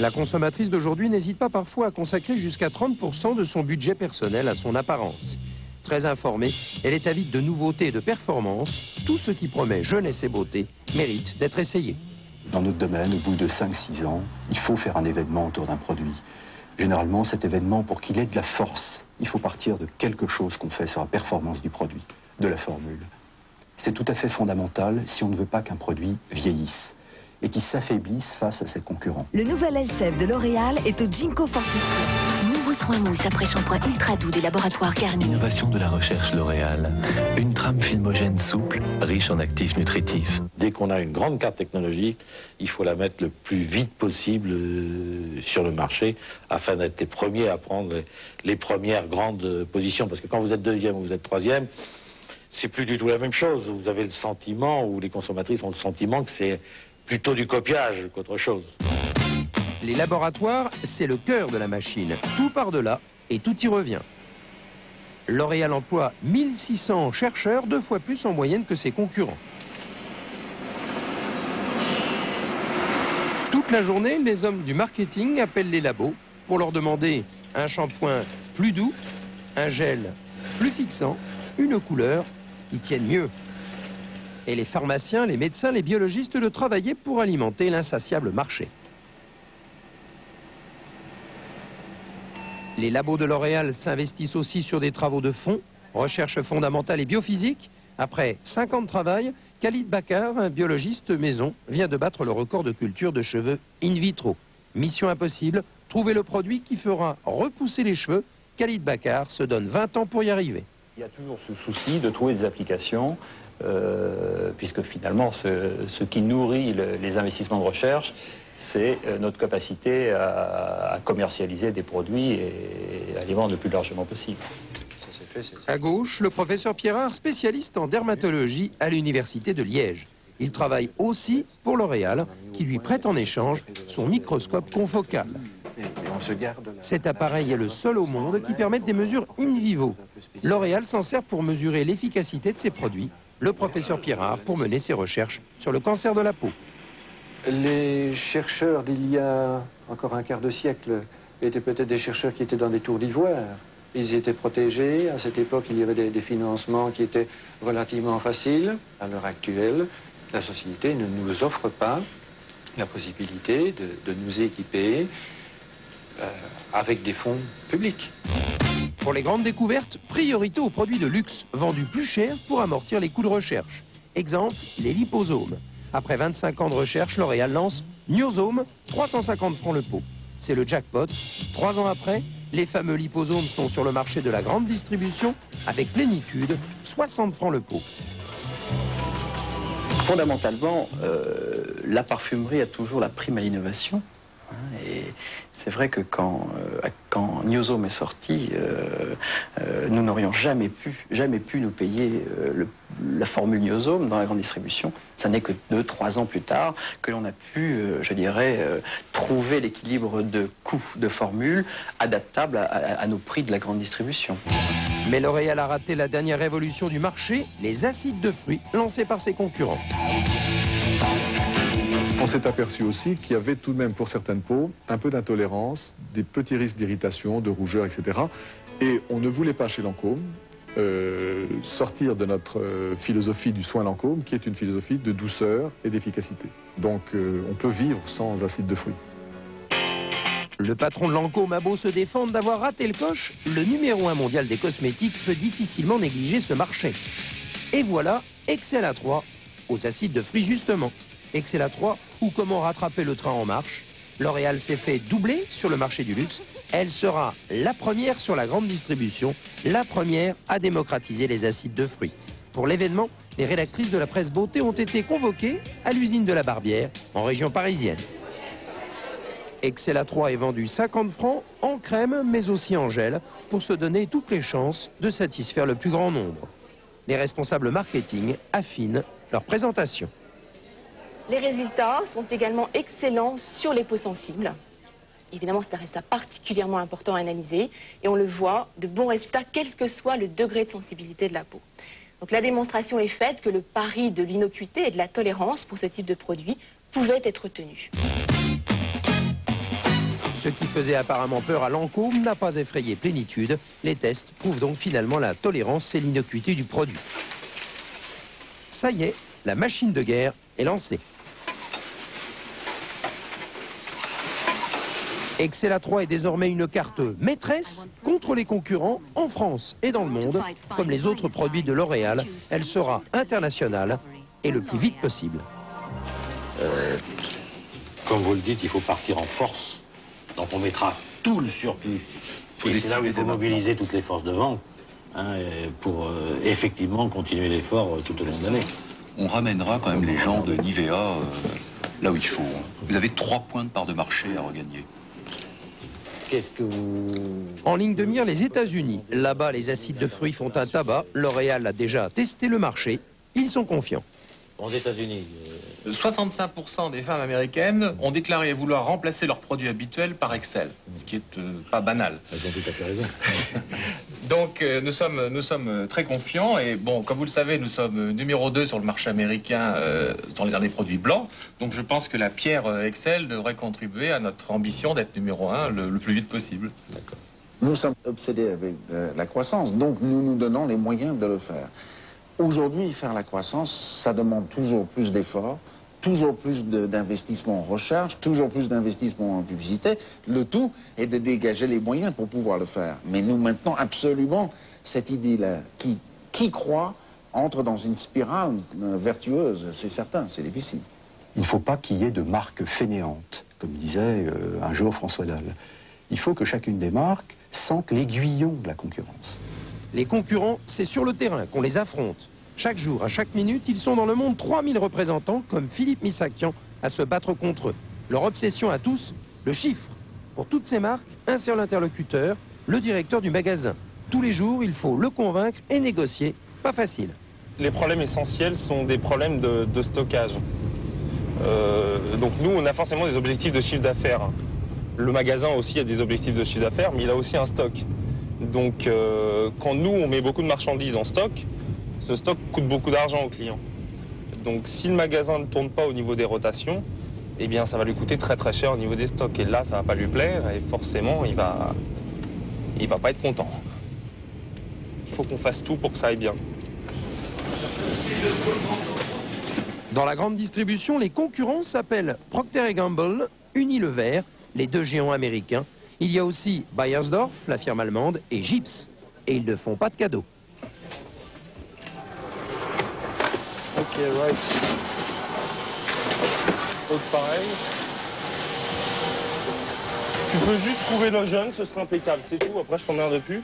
La consommatrice d'aujourd'hui n'hésite pas parfois à consacrer jusqu'à 30% de son budget personnel à son apparence. Très informée, elle est avide de nouveautés et de performances. Tout ce qui promet jeunesse et beauté mérite d'être essayé. Dans notre domaine, au bout de 5-6 ans, il faut faire un événement autour d'un produit. Généralement, cet événement, pour qu'il ait de la force, il faut partir de quelque chose qu'on fait sur la performance du produit, de la formule. C'est tout à fait fondamental si on ne veut pas qu'un produit vieillisse et qu'il s'affaiblisse face à ses concurrents. Le nouvel Elseve de L'Oréal est au Ginkgo Fortifié. Nouveau soin mousse après shampoing ultra doux des laboratoires Garnier. Innovation de la recherche L'Oréal. Une trame filmogène souple, riche en actifs nutritifs. Dès qu'on a une grande carte technologique, il faut la mettre le plus vite possible sur le marché afin d'être les premiers à prendre les premières grandes positions. Parce que quand vous êtes deuxième ou vous êtes troisième, c'est plus du tout la même chose. Vous avez le sentiment, ou les consommatrices ont le sentiment que c'est plutôt du copiage qu'autre chose. Les laboratoires, c'est le cœur de la machine. Tout part de là et tout y revient. L'Oréal emploie 1600 chercheurs, 2 fois plus en moyenne que ses concurrents. Toute la journée, les hommes du marketing appellent les labos pour leur demander un shampoing plus doux, un gel plus fixant, une couleur qui tienne mieux. Et les pharmaciens, les médecins, les biologistes de travailler pour alimenter l'insatiable marché. Les labos de L'Oréal s'investissent aussi sur des travaux de fond, recherche fondamentale et biophysique. Après 5 ans de travail, Khalid Bakar, un biologiste maison, vient de battre le record de culture de cheveux in vitro. Mission impossible, trouver le produit qui fera repousser les cheveux. Khalid Bakar se donne 20 ans pour y arriver. Il y a toujours ce souci de trouver des applications, puisque finalement, ce qui nourrit les investissements de recherche, c'est notre capacité à commercialiser des produits et à les vendre le plus largement possible. À gauche, le professeur Pierrard, spécialiste en dermatologie à l'université de Liège. Il travaille aussi pour L'Oréal, qui lui prête en échange son microscope confocal. Cet appareil est le seul au monde qui permette des mesures in vivo. L'Oréal s'en sert pour mesurer l'efficacité de ses produits. Le professeur Pierrard pour mener ses recherches sur le cancer de la peau. Les chercheurs d'il y a encore un quart de siècle étaient peut-être des chercheurs qui étaient dans des tours d'ivoire. Ils étaient protégés. À cette époque, il y avait des financements qui étaient relativement faciles. À l'heure actuelle, la société ne nous offre pas la possibilité de nous équiper avec des fonds publics. Pour les grandes découvertes, priorité aux produits de luxe, vendus plus cher pour amortir les coûts de recherche. Exemple, les liposomes. Après 25 ans de recherche, L'Oréal lance Niosome, 350 francs le pot. C'est le jackpot. 3 ans après, les fameux liposomes sont sur le marché de la grande distribution avec plénitude, 60 francs le pot. Fondamentalement, la parfumerie a toujours la prime à l'innovation. Et c'est vrai que quand Niosome est sorti, nous n'aurions jamais pu nous payer la formule Niosome dans la grande distribution. Ça n'est que 2-3 ans plus tard que l'on a pu, je dirais, trouver l'équilibre de coût de formule adaptable à nos prix de la grande distribution. Mais L'Oréal a raté la dernière révolution du marché, les acides de fruits lancés par ses concurrents. On s'est aperçu aussi qu'il y avait tout de même pour certaines peaux un peu d'intolérance, des petits risques d'irritation, de rougeur, etc. Et on ne voulait pas chez Lancôme sortir de notre philosophie du soin Lancôme, qui est une philosophie de douceur et d'efficacité. Donc on peut vivre sans acide de fruits. Le patron de Lancôme a beau se défendre d'avoir raté le coche, le numéro 1 mondial des cosmétiques peut difficilement négliger ce marché. Et voilà, Excella 3 aux acides de fruits justement. Excella 3 ou comment rattraper le train en marche. L'Oréal s'est fait doubler sur le marché du luxe. Elle sera la première sur la grande distribution, la première à démocratiser les acides de fruits. Pour l'événement, les rédactrices de la presse beauté ont été convoquées à l'usine de la Barbière, en région parisienne. Excella 3 est vendu 50 francs en crème, mais aussi en gel, pour se donner toutes les chances de satisfaire le plus grand nombre. Les responsables marketing affinent leur présentation. Les résultats sont également excellents sur les peaux sensibles. Évidemment, c'est un résultat particulièrement important à analyser et on le voit, de bons résultats, quel que soit le degré de sensibilité de la peau. Donc la démonstration est faite que le pari de l'innocuité et de la tolérance pour ce type de produit pouvait être tenu. Ce qui faisait apparemment peur à Lancôme n'a pas effrayé Plénitude. Les tests prouvent donc finalement la tolérance et l'innocuité du produit. Ça y est, la machine de guerre est lancée. Excel A3 est désormais une carte maîtresse contre les concurrents en France et dans le monde. Comme les autres produits de L'Oréal, elle sera internationale et le plus vite possible. Comme vous le dites, il faut partir en force. Donc on mettra tout le surplus. Et c'est là où il faut mobiliser toutes les forces de vente pour effectivement continuer l'effort tout au long de l'année. On ramènera quand même les gens de Nivea là où il faut. Vous avez 3 points de part de marché à regagner. Qu'est-ce que vous... En ligne de mire, les États-Unis. Là-bas, les acides de fruits font un tabac. L'Oréal a déjà testé le marché. Ils sont confiants. Aux États-Unis 65% des femmes américaines ont déclaré vouloir remplacer leurs produits habituels par Excel, ce qui est pas banal. Elles ont tout à fait raison. Donc nous sommes très confiants et bon, comme vous le savez, nous sommes numéro 2 sur le marché américain dans les derniers produits blancs. Donc je pense que la pierre Excel devrait contribuer à notre ambition d'être numéro 1 le plus vite possible. D'accord. Nous sommes obsédés avec la croissance, donc nous nous donnons les moyens de le faire. Aujourd'hui, faire la croissance, ça demande toujours plus d'efforts, toujours plus d'investissement en recherche, toujours plus d'investissement en publicité. Le tout est de dégager les moyens pour pouvoir le faire. Mais nous maintenons absolument cette idée-là. Qui croit entre dans une spirale vertueuse, c'est certain, c'est difficile. Il ne faut pas qu'il y ait de marques fainéantes, comme disait un jour François Dalle. Il faut que chacune des marques sente l'aiguillon de la concurrence. Les concurrents, c'est sur le terrain qu'on les affronte. Chaque jour, à chaque minute, ils sont dans le monde 3000 représentants, comme Philippe Missakian, à se battre contre eux. Leur obsession à tous, le chiffre. Pour toutes ces marques, un seul interlocuteur, le directeur du magasin. Tous les jours, il faut le convaincre et négocier. Pas facile. Les problèmes essentiels sont des problèmes de stockage. Donc nous, on a forcément des objectifs de chiffre d'affaires. Le magasin aussi a des objectifs de chiffre d'affaires, mais il a aussi un stock. Donc quand nous, on met beaucoup de marchandises en stock, ce stock coûte beaucoup d'argent aux clients. Donc si le magasin ne tourne pas au niveau des rotations, eh bien ça va lui coûter très très cher au niveau des stocks. Et là, ça va pas lui plaire et forcément, il va pas être content. Il faut qu'on fasse tout pour que ça aille bien. Dans la grande distribution, les concurrents s'appellent Procter & Gamble, Unilever, les deux géants américains. Il y a aussi Beiersdorf, la firme allemande, et Gips. Et ils ne font pas de cadeaux. Ok, right. Autre pareil. Tu peux juste trouver le jeune, ce serait impeccable, c'est tout. Après, je t'emmerde plus.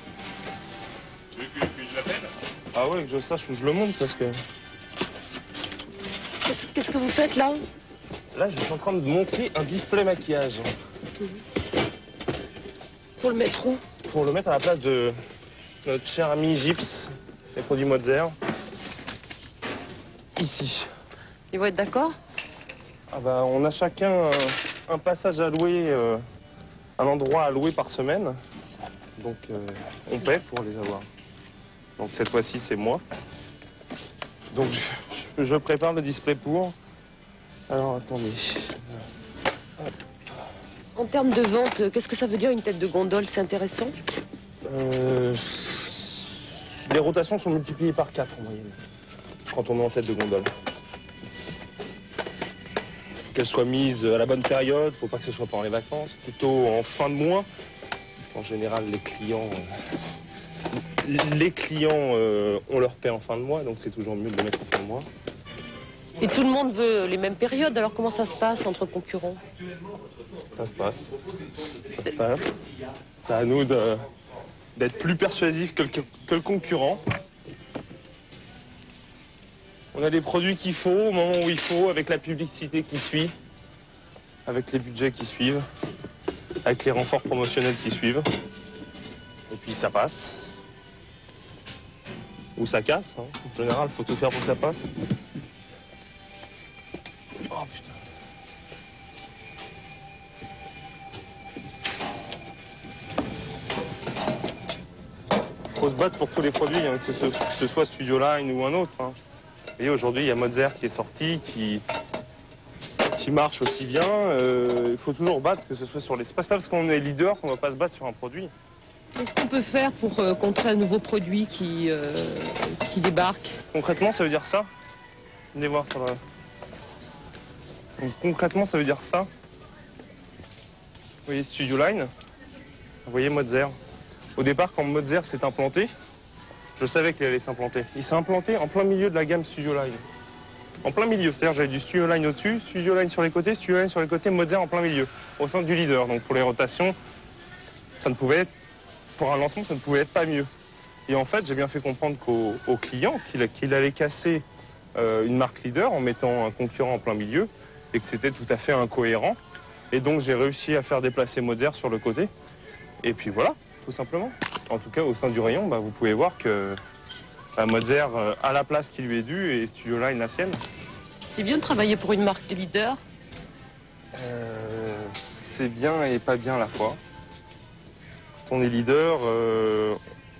Tu veux que je l'appelle? Ah ouais, que je sache où je le monte parce que... Qu'est-ce que vous faites là? Là, je suis en train de monter un display maquillage. Pour le mettre où? Pour le mettre à la place de notre cher ami Gips, les produits Motzer. Ici. Ils vont être d'accord? Ah bah, on a chacun un passage à louer, un endroit à louer par semaine. Donc on paie pour les avoir. Donc cette fois-ci, c'est moi. Donc je prépare le display pour. Alors attendez. En termes de vente, qu'est-ce que ça veut dire une tête de gondole? C'est intéressant? Les rotations sont multipliées par 4 en moyenne, quand on met en tête de gondole. Il faut qu'elles soient mises à la bonne période, il ne faut pas que ce soit pendant les vacances, plutôt en fin de mois. Parce qu'en général, les clients on leur paie en fin de mois, donc c'est toujours mieux de le mettre en fin de mois. Et tout le monde veut les mêmes périodes, alors comment ça se passe entre concurrents? Ça se passe. Ça se passe. C'est à nous d'être plus persuasifs que le concurrent. On a les produits qu'il faut, au moment où il faut, avec la publicité qui suit, avec les budgets qui suivent, avec les renforts promotionnels qui suivent. Et puis ça passe. Ou ça casse. Hein. En général, il faut tout faire pour que ça passe. Oh putain. Il faut se battre pour tous les produits, hein, que ce soit Studio Line ou un autre. Hein. Et aujourd'hui, il y a Motzer qui est sorti, qui qui marche aussi bien. Il faut toujours battre, que ce soit sur les... C'est pas parce qu'on est leader qu'on ne va pas se battre sur un produit. Qu'est-ce qu'on peut faire pour contrer un nouveau produit qui débarque? Concrètement, ça veut dire ça. Venez voir sur la... Donc, concrètement, ça veut dire ça. Vous voyez Studio Line, vous voyez Motzer. Au départ, quand Motzer s'est implanté, je savais qu'il allait s'implanter. Il s'est implanté en plein milieu de la gamme Studio Line. En plein milieu, c'est-à-dire j'avais du Studio Line au-dessus, Studio Line sur les côtés, Studio Line sur les côtés, Motzer en plein milieu, au sein du leader. Donc pour les rotations, ça ne pouvait être, pour un lancement, ça ne pouvait être pas mieux. Et en fait, j'ai bien fait comprendre au client qu'il allait casser une marque leader en mettant un concurrent en plein milieu et que c'était tout à fait incohérent. Et donc j'ai réussi à faire déplacer Motzer sur le côté. Et puis voilà, tout simplement. En tout cas, au sein du rayon, vous pouvez voir que Motzer a la place qui lui est due et Studio Line la sienne. C'est bien de travailler pour une marque leader? C'est bien et pas bien à la fois. Quand on est leader,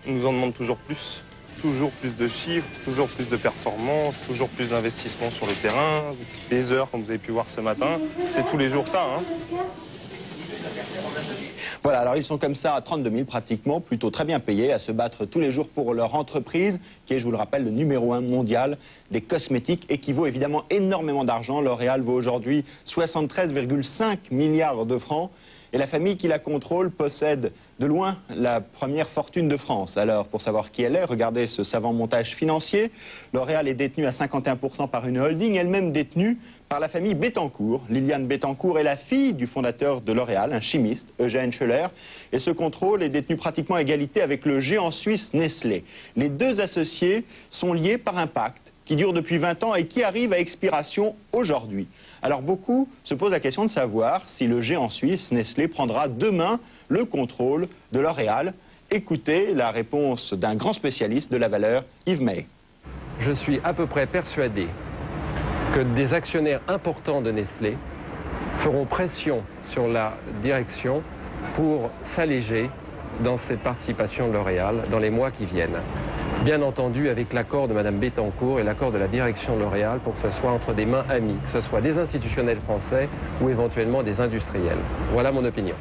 on nous en demande toujours plus de chiffres, toujours plus de performances, toujours plus d'investissements sur le terrain, des heures comme vous avez pu voir ce matin. C'est tous les jours ça. Voilà, alors ils sont comme ça à 32 000 pratiquement, plutôt très bien payés, à se battre tous les jours pour leur entreprise, qui est, je vous le rappelle, le numéro 1 mondial des cosmétiques et qui vaut évidemment énormément d'argent. L'Oréal vaut aujourd'hui 73,5 milliards de francs. Et la famille qui la contrôle possède de loin la première fortune de France. Alors, pour savoir qui elle est, regardez ce savant montage financier. L'Oréal est détenu à 51% par une holding, elle-même détenue par la famille Bettencourt. Liliane Bettencourt est la fille du fondateur de L'Oréal, un chimiste, Eugène Scheller. Et ce contrôle est détenu pratiquement à égalité avec le géant suisse Nestlé. Les deux associés sont liés par un pacte qui dure depuis 20 ans et qui arrive à expiration aujourd'hui. Alors beaucoup se posent la question de savoir si le géant suisse Nestlé prendra demain le contrôle de L'Oréal. Écoutez la réponse d'un grand spécialiste de la valeur, Yves May. Je suis à peu près persuadé que des actionnaires importants de Nestlé feront pression sur la direction pour s'alléger dans cette participation de L'Oréal dans les mois qui viennent. Bien entendu avec l'accord de Mme Bettencourt et l'accord de la direction de L'Oréal pour que ce soit entre des mains amies, que ce soit des institutionnels français ou éventuellement des industriels. Voilà mon opinion.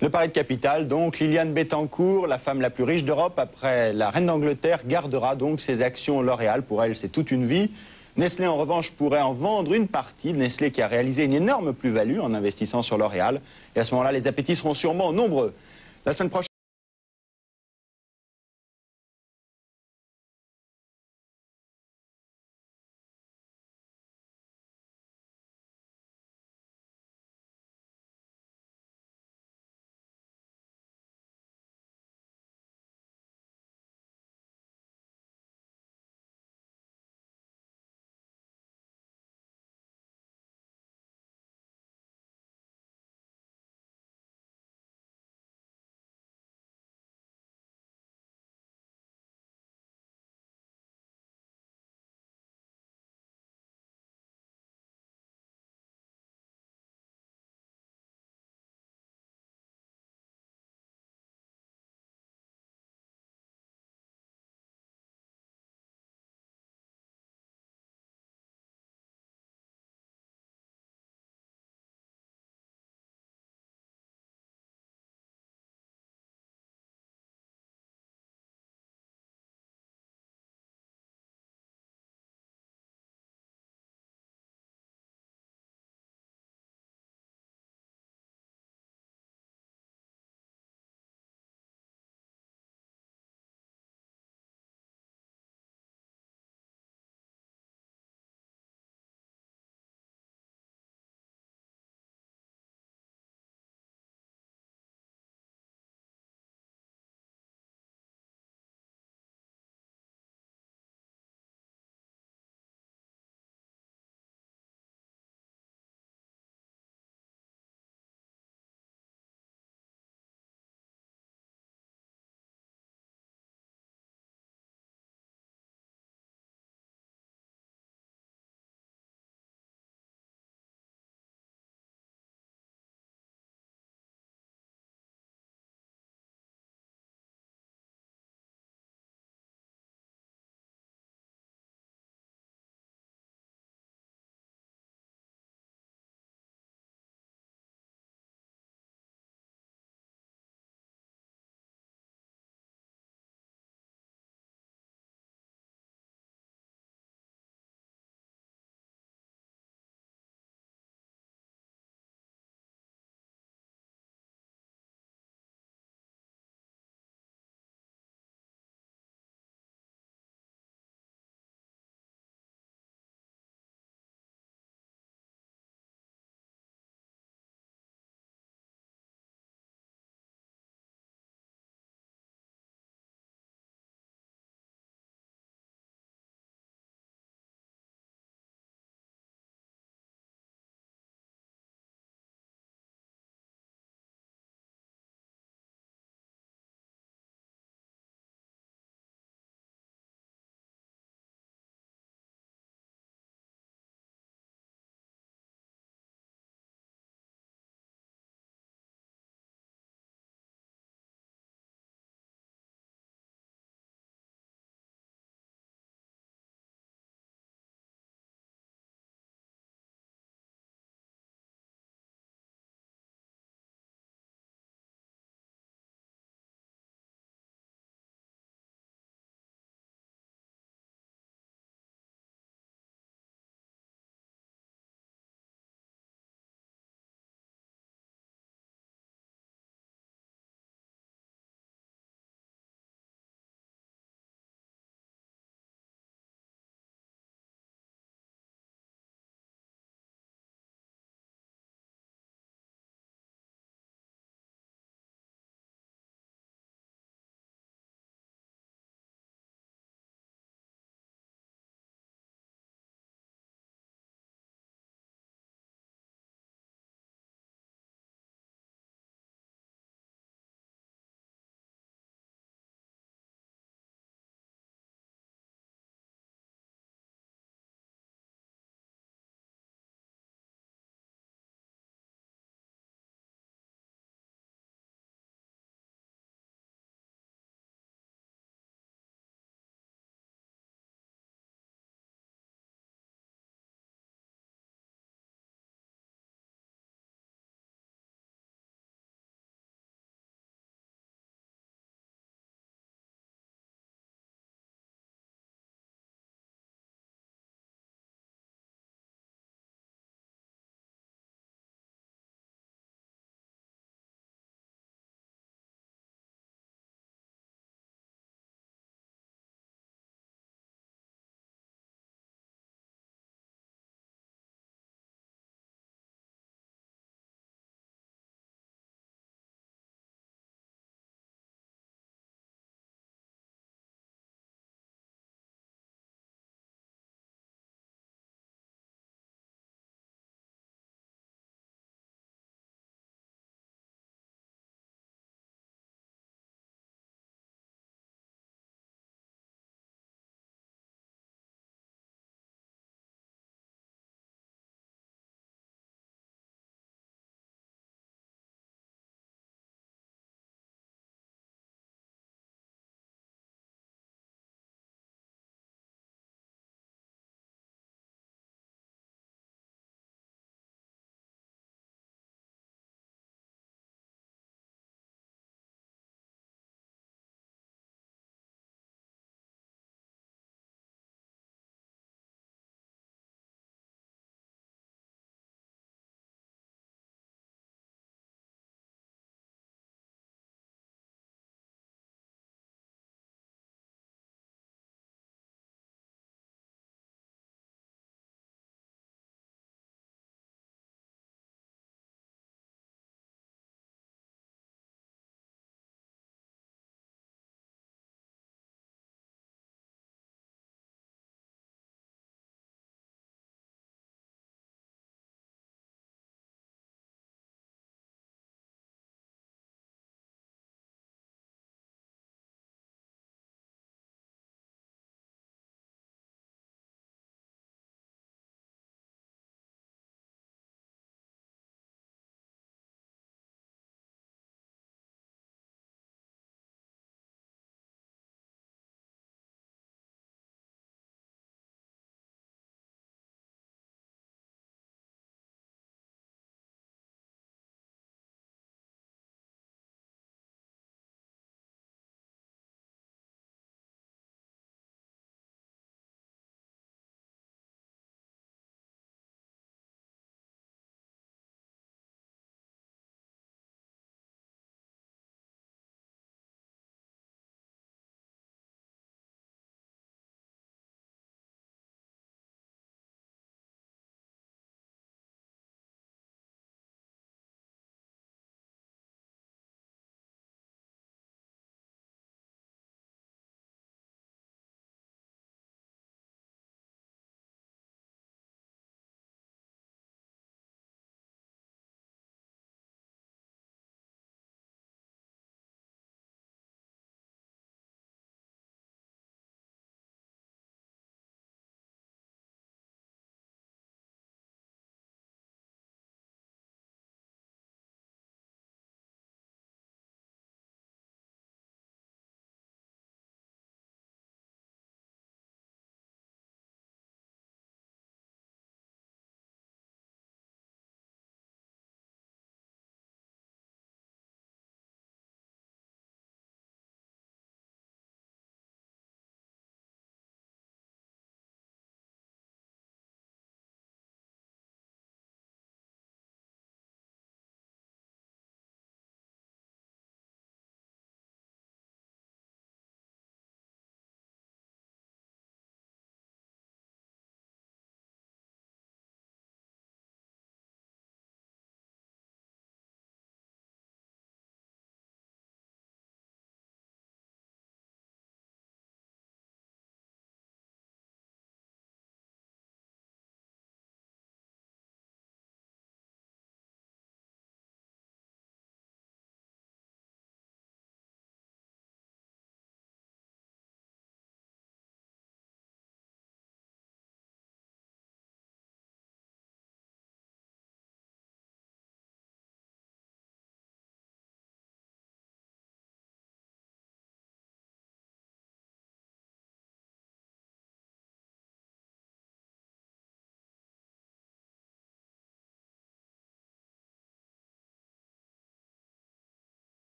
Le pari de capital, donc, Liliane Bettencourt, la femme la plus riche d'Europe après la reine d'Angleterre, gardera donc ses actions L'Oréal. Pour elle, c'est toute une vie. Nestlé, en revanche, pourrait en vendre une partie. Nestlé qui a réalisé une énorme plus-value en investissant sur L'Oréal. Et à ce moment-là, les appétits seront sûrement nombreux. La semaine prochaine,